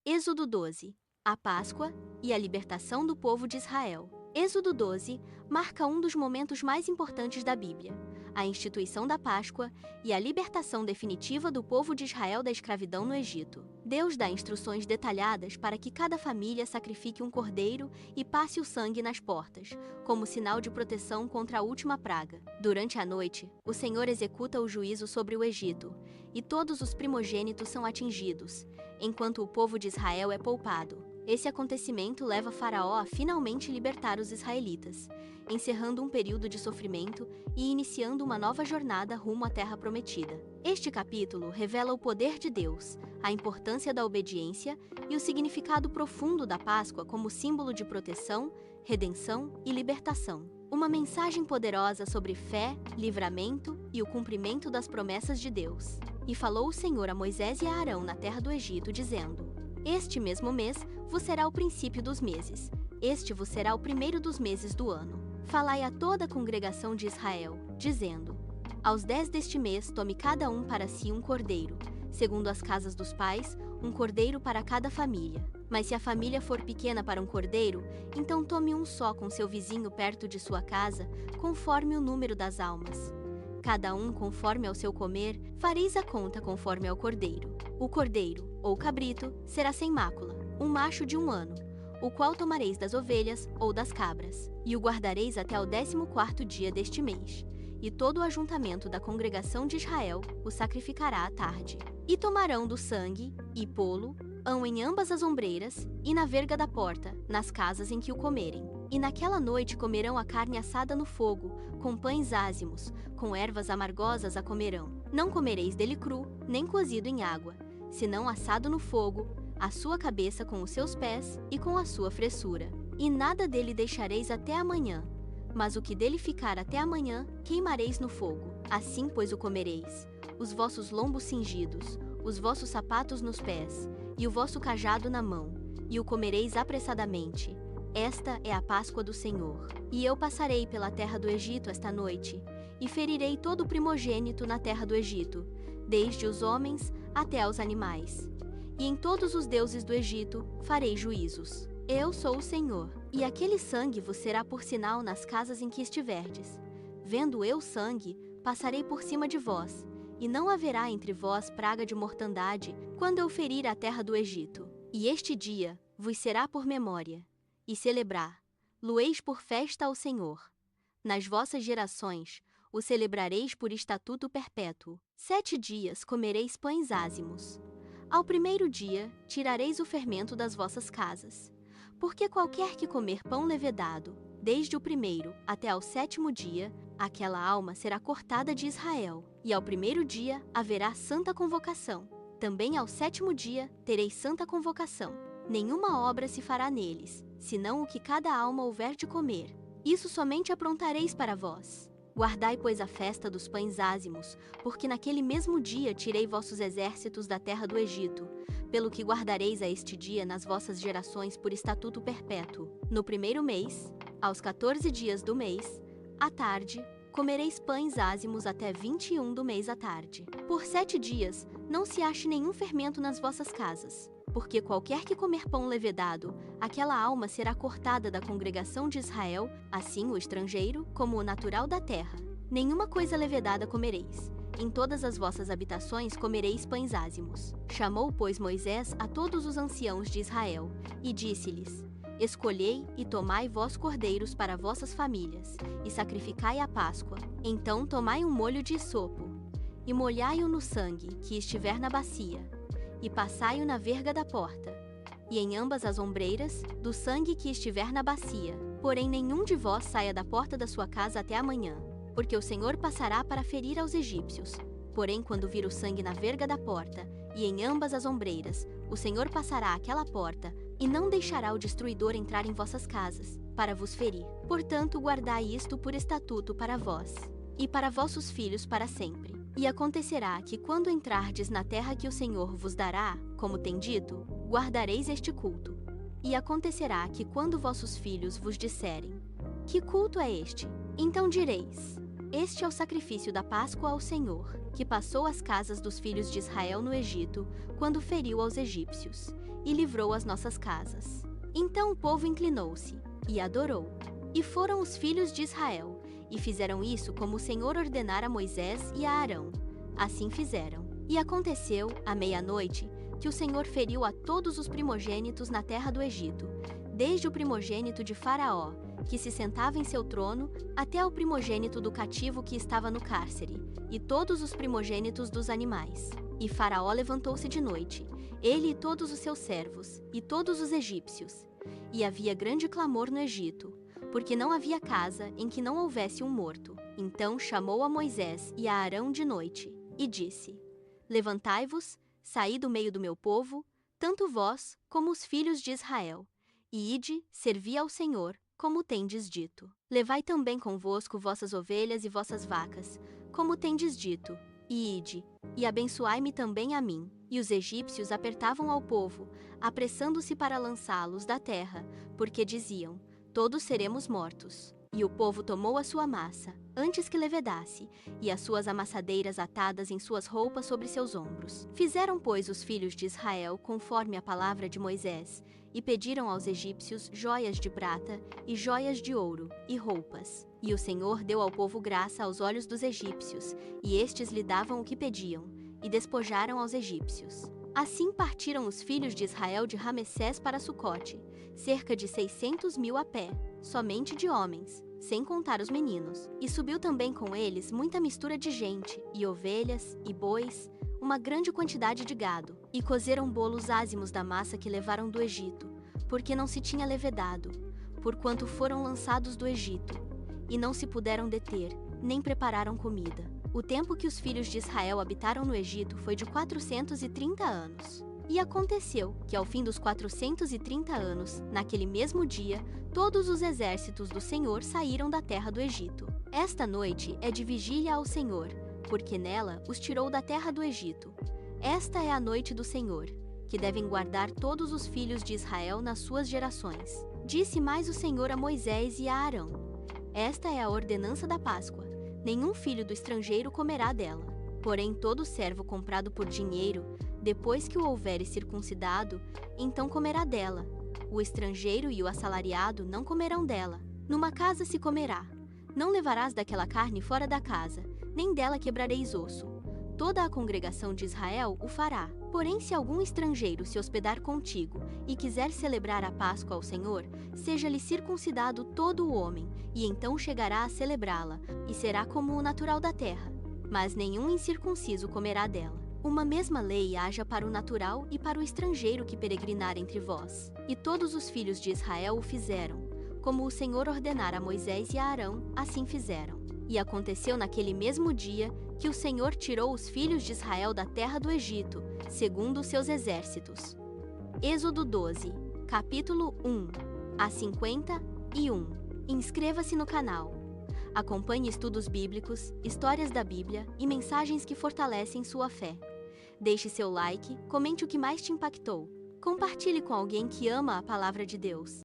Êxodo 12. A Páscoa e a libertação do povo de Israel. Êxodo 12 marca um dos momentos mais importantes da Bíblia, a instituição da Páscoa e a libertação definitiva do povo de Israel da escravidão no Egito. Deus dá instruções detalhadas para que cada família sacrifique um cordeiro e passe o sangue nas portas, como sinal de proteção contra a última praga. Durante a noite, o Senhor executa o juízo sobre o Egito, e todos os primogênitos são atingidos, enquanto o povo de Israel é poupado. Esse acontecimento leva Faraó a finalmente libertar os israelitas, encerrando um período de sofrimento e iniciando uma nova jornada rumo à Terra Prometida. Este capítulo revela o poder de Deus, a importância da obediência e o significado profundo da Páscoa como símbolo de proteção, redenção e libertação. Uma mensagem poderosa sobre fé, livramento e o cumprimento das promessas de Deus. E falou o Senhor a Moisés e a Arão na terra do Egito, dizendo: Este mesmo mês vos será o princípio dos meses, este vos será o primeiro dos meses do ano. Falai a toda a congregação de Israel, dizendo: Aos 10 deste mês tome cada um para si um cordeiro, segundo as casas dos pais, um cordeiro para cada família. Mas se a família for pequena para um cordeiro, então tome um só com seu vizinho perto de sua casa, conforme o número das almas. Cada um conforme ao seu comer, fareis a conta conforme ao cordeiro. O cordeiro, ou cabrito, será sem mácula, um macho de 1 ano, o qual tomareis das ovelhas ou das cabras, e o guardareis até o 14º dia deste mês. E todo o ajuntamento da congregação de Israel o sacrificará à tarde. E tomarão do sangue, e pô-lo, hão em ambas as ombreiras, e na verga da porta, nas casas em que o comerem. E naquela noite comerão a carne assada no fogo, com pães ázimos, com ervas amargosas a comerão. Não comereis dele cru, nem cozido em água, senão assado no fogo, a sua cabeça com os seus pés e com a sua fressura. E nada dele deixareis até amanhã, mas o que dele ficar até amanhã, queimareis no fogo. Assim, pois, o comereis: os vossos lombos cingidos, os vossos sapatos nos pés, e o vosso cajado na mão, e o comereis apressadamente. Esta é a Páscoa do Senhor. E eu passarei pela terra do Egito esta noite, e ferirei todo o primogênito na terra do Egito, desde os homens até aos animais. E em todos os deuses do Egito farei juízos. Eu sou o Senhor. E aquele sangue vos será por sinal nas casas em que estiverdes. Vendo eu sangue, passarei por cima de vós, e não haverá entre vós praga de mortandade, quando eu ferir a terra do Egito. E este dia vos será por memória, e celebrar-lo-eis por festa ao Senhor. Nas vossas gerações o celebrareis por estatuto perpétuo. 7 dias comereis pães ázimos. Ao primeiro dia tirareis o fermento das vossas casas. Porque qualquer que comer pão levedado, desde o primeiro até ao 7º dia, aquela alma será cortada de Israel. E ao primeiro dia haverá santa convocação. Também ao 7º dia tereis santa convocação. Nenhuma obra se fará neles, senão o que cada alma houver de comer. Isso somente aprontareis para vós. Guardai, pois, a festa dos pães ázimos, porque naquele mesmo dia tirei vossos exércitos da terra do Egito, pelo que guardareis a este dia nas vossas gerações por estatuto perpétuo. No primeiro mês, aos 14 dias do mês, à tarde, comereis pães ázimos até 21 do mês à tarde. Por 7 dias, não se ache nenhum fermento nas vossas casas. Porque qualquer que comer pão levedado, aquela alma será cortada da congregação de Israel, assim o estrangeiro, como o natural da terra. Nenhuma coisa levedada comereis. Em todas as vossas habitações comereis pães ázimos. Chamou, pois, Moisés a todos os anciãos de Israel, e disse-lhes: Escolhei e tomai vós cordeiros para vossas famílias, e sacrificai a Páscoa. Então tomai um molho de esopo, e molhai-o no sangue que estiver na bacia, e passai-o na verga da porta, e em ambas as ombreiras, do sangue que estiver na bacia. Porém nenhum de vós saia da porta da sua casa até amanhã, porque o Senhor passará para ferir aos egípcios. Porém, quando vir o sangue na verga da porta, e em ambas as ombreiras, o Senhor passará aquela porta, e não deixará o destruidor entrar em vossas casas, para vos ferir. Portanto, guardai isto por estatuto para vós, e para vossos filhos para sempre. E acontecerá que quando entrardes na terra que o Senhor vos dará, como tem dito, guardareis este culto. E acontecerá que quando vossos filhos vos disserem: Que culto é este? Então direis: Este é o sacrifício da Páscoa ao Senhor, que passou as casas dos filhos de Israel no Egito, quando feriu aos egípcios. e livrou as nossas casas. Então o povo inclinou-se e adorou. E foram os filhos de Israel, e fizeram isso como o Senhor ordenara a Moisés e a Arão. Assim fizeram. E aconteceu, à meia-noite, que o Senhor feriu a todos os primogênitos na terra do Egito, desde o primogênito de Faraó, que se sentava em seu trono, até o primogênito do cativo que estava no cárcere, e todos os primogênitos dos animais. E Faraó levantou-se de noite, ele e todos os seus servos, e todos os egípcios. E havia grande clamor no Egito, porque não havia casa em que não houvesse um morto. Então chamou a Moisés e a Arão de noite, e disse: Levantai-vos, saí do meio do meu povo, tanto vós como os filhos de Israel, e ide, servi ao Senhor, como tendes dito. Levai também convosco vossas ovelhas e vossas vacas, como tendes dito, e ide, e abençoai-me também a mim. E os egípcios apertavam ao povo, apressando-se para lançá-los da terra, porque diziam: todos seremos mortos. E o povo tomou a sua massa, antes que levedasse, e as suas amassadeiras atadas em suas roupas sobre seus ombros. Fizeram, pois, os filhos de Israel conforme a palavra de Moisés, e pediram aos egípcios joias de prata, e joias de ouro, e roupas. E o Senhor deu ao povo graça aos olhos dos egípcios, e estes lhe davam o que pediam, e despojaram aos egípcios. Assim partiram os filhos de Israel de Ramessés para Sucote, cerca de 600.000 a pé, somente de homens, sem contar os meninos. E subiu também com eles muita mistura de gente, e ovelhas, e bois, uma grande quantidade de gado. E cozeram bolos ázimos da massa que levaram do Egito, porque não se tinha levedado, porquanto foram lançados do Egito, e não se puderam deter, nem prepararam comida. O tempo que os filhos de Israel habitaram no Egito foi de 430 anos. E aconteceu que ao fim dos 430 anos, naquele mesmo dia, todos os exércitos do Senhor saíram da terra do Egito. Esta noite é de vigília ao Senhor, porque nela os tirou da terra do Egito. Esta é a noite do Senhor, que devem guardar todos os filhos de Israel nas suas gerações. Disse mais o Senhor a Moisés e a Arão: Esta é a ordenança da Páscoa. Nenhum filho do estrangeiro comerá dela. Porém, todo servo comprado por dinheiro, depois que o houveres circuncidado, então comerá dela. O estrangeiro e o assalariado não comerão dela. Numa casa se comerá. Não levarás daquela carne fora da casa, nem dela quebrareis osso. Toda a congregação de Israel o fará. Porém, se algum estrangeiro se hospedar contigo e quiser celebrar a Páscoa ao Senhor, seja-lhe circuncidado todo o homem, e então chegará a celebrá-la, e será como o natural da terra. Mas nenhum incircunciso comerá dela. Uma mesma lei haja para o natural e para o estrangeiro que peregrinar entre vós. E todos os filhos de Israel o fizeram. Como o Senhor ordenara a Moisés e a Arão, assim fizeram. E aconteceu naquele mesmo dia que o Senhor tirou os filhos de Israel da terra do Egito, segundo os seus exércitos. Êxodo 12, capítulo 1 a 51. Inscreva-se no canal. Acompanhe estudos bíblicos, histórias da Bíblia e mensagens que fortalecem sua fé. Deixe seu like, comente o que mais te impactou. Compartilhe com alguém que ama a palavra de Deus.